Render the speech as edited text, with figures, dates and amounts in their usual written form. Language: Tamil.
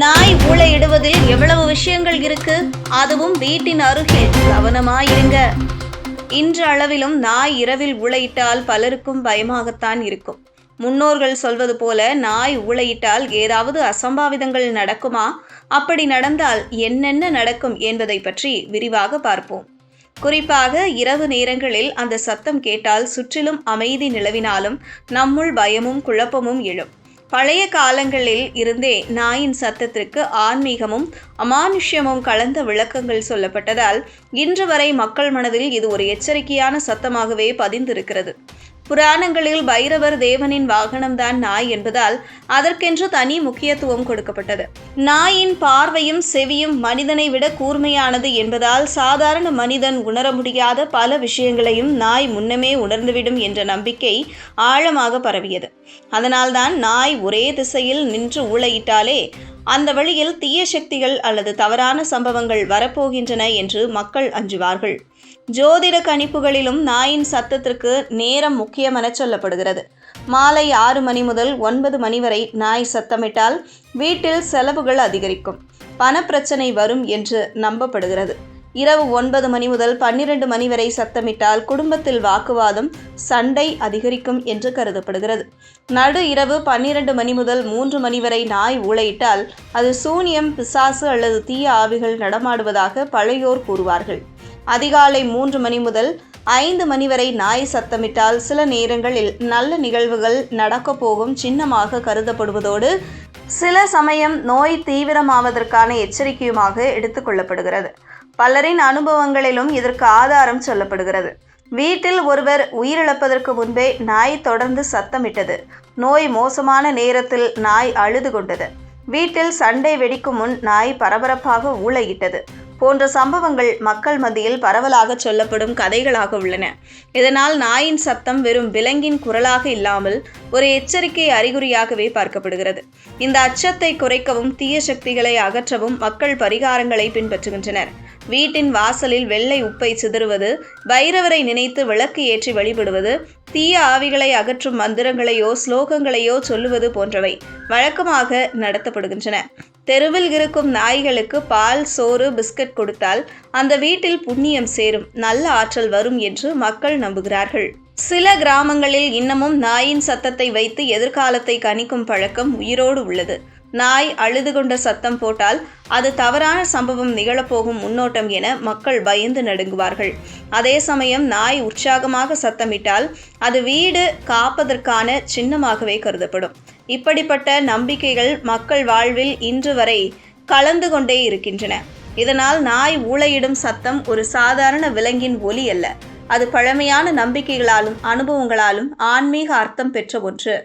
நாய் ஊளையிடுவதில் எவ்வளவு விஷயங்கள் இருக்கு, அதுவும் வீட்டின் அருகில். கவனமாயிருங்க. இன்று அளவிலும் நாய் இரவில் ஊளையிட்டால் பலருக்கும் பயமாகத்தான் இருக்கும். முன்னோர்கள் சொல்வது போல நாய் ஊளையிட்டால் ஏதாவது அசம்பாவிதங்கள் நடக்குமா? அப்படி நடந்தால் என்னென்ன நடக்கும் என்பதை பற்றி விரிவாக பார்ப்போம். குறிப்பாக இரவு நேரங்களில் அந்த சத்தம் கேட்டால் சுற்றிலும் அமைதி நிலவினாலும் நம்முள் பயமும் குழப்பமும் எழும். பழைய காலங்களில் இருந்தே நாயின் சத்தத்திற்கு ஆன்மீகமும் அமானுஷ்யமும் கலந்த விளக்கங்கள் சொல்லப்பட்டதால் இன்று வரை மக்கள் மனதில் இது ஒரு எச்சரிக்கையான சத்தமாகவே பதிந்திருக்கிறது. புராணங்களில் பைரவர் தேவனின் வாகனம்தான் நாய் என்பதால் அதற்கென்று தனி முக்கியத்துவம் கொடுக்கப்பட்டது. நாயின் பார்வையும் செவியும் மனிதனை விட கூர்மையானது என்பதால் சாதாரண மனிதன் உணர முடியாத பல விஷயங்களையும் நாய் முன்னமே உணர்ந்துவிடும் என்ற நம்பிக்கை ஆழமாக பரவியது. அதனால்தான் நாய் ஒரே திசையில் நின்று ஊளையிட்டாலே அந்த வழியில் தீய சக்திகள் அல்லது தவறான சம்பவங்கள் வரப்போகின்றன என்று மக்கள் அஞ்சுவார்கள். ஜோதிட கணிப்புகளிலும் நாயின் சத்தத்திற்கு நேரம் முக்கியமென சொல்லப்படுகிறது. மாலை 6 மணி முதல் 9 மணி வரை நாய் சத்தமிட்டால் வீட்டில் செலவுகள் அதிகரிக்கும், பணப்பிரச்சனை வரும் என்று நம்பப்படுகிறது. இரவு 9 மணி முதல் 12 மணி வரை சத்தமிட்டால் குடும்பத்தில் வாக்குவாதம், சண்டை அதிகரிக்கும் என்று கருதப்படுகிறது. நடு இரவு 12 மணி முதல் 3 மணி வரை நாய் ஊளையிட்டால் அது சூனியம், பிசாசு அல்லது தீய ஆவிகள் நடமாடுவதாக பழையோர் கூறுவார்கள். அதிகாலை 3 மணி முதல் 5 மணி வரை நாய் சத்தமிட்டால் சில நேரங்களில் நல்ல நிகழ்வுகள் நடக்கப் போகும் சின்னமாக கருதப்படுவதோடு சில சமயம் நோய் தீவிரமாவதற்கான எச்சரிக்கையுமாக எடுத்துக்கொள்ளப்படுகிறது. பலரின் அனுபவங்களிலும் இதற்கு ஆதாரம் சொல்லப்படுகிறது. வீட்டில் ஒருவர் உயிரிழப்பதற்கு முன்பே நாய் தொடர்ந்து சத்தமிட்டது, நோய் மோசமான நேரத்தில் நாய் அழுது கொண்டது, வீட்டில் சண்டை வெடிக்கும் முன் நாய் பரபரப்பாக ஊளையிட்டது போன்ற சம்பவங்கள் மக்கள் மத்தியில் பரவலாக சொல்லப்படும் கதைகளாக உள்ளன. இதனால் நாயின் சத்தம் வெறும் விலங்கின் குரலாக இல்லாமல் ஒரு எச்சரிக்கை அறிகுறியாகவே பார்க்கப்படுகிறது. இந்த அச்சத்தை குறைக்கவும் தீய சக்திகளை அகற்றவும் மக்கள் பரிகாரங்களை பின்பற்றுகின்றனர். வீட்டின் வாசலில் வெள்ளை உப்பை சிதறுவது, பைரவரை நினைத்து விளக்கு ஏற்றி வழிபடுவது, தீய ஆவிகளை அகற்றும் மந்திரங்களையோ ஸ்லோகங்களையோ சொல்லுவது போன்றவை வழக்கமாக நடத்தப்படுகின்றன. தெருவில் இருக்கும் நாய்களுக்கு பால், சோறு, பிஸ்கட் கொடுத்தால் அந்த வீட்டில் புண்ணியம் சேரும், நல்ல ஆற்றல் வரும் என்று மக்கள் நம்புகிறார்கள். சில கிராமங்களில் இன்னமும் நாயின் சத்தத்தை வைத்து எதிர்காலத்தை கணிக்கும் பழக்கம் உயிரோடு உள்ளது. நாய் அழுது கொண்ட சத்தம் போட்டால் அது தவறான சம்பவம் நிகழப்போகும் முன்னோட்டம் என மக்கள் பயந்து நடுங்குவார்கள். அதே சமயம் நாய் உற்சாகமாக சத்தமிட்டால் அது வீடு காப்பதற்கான சின்னமாகவே கருதப்படும். இப்படிப்பட்ட நம்பிக்கைகள் மக்கள் வாழ்வில் இன்று வரை கலந்து கொண்டே இருக்கின்றன. இதனால் நாய் ஊளையிடும் சத்தம் ஒரு சாதாரண விலங்கின் ஒலி அல்ல, அது பழமையான நம்பிக்கைகளாலும் அனுபவங்களாலும் ஆன்மீக அர்த்தம் பெற்ற ஒன்று.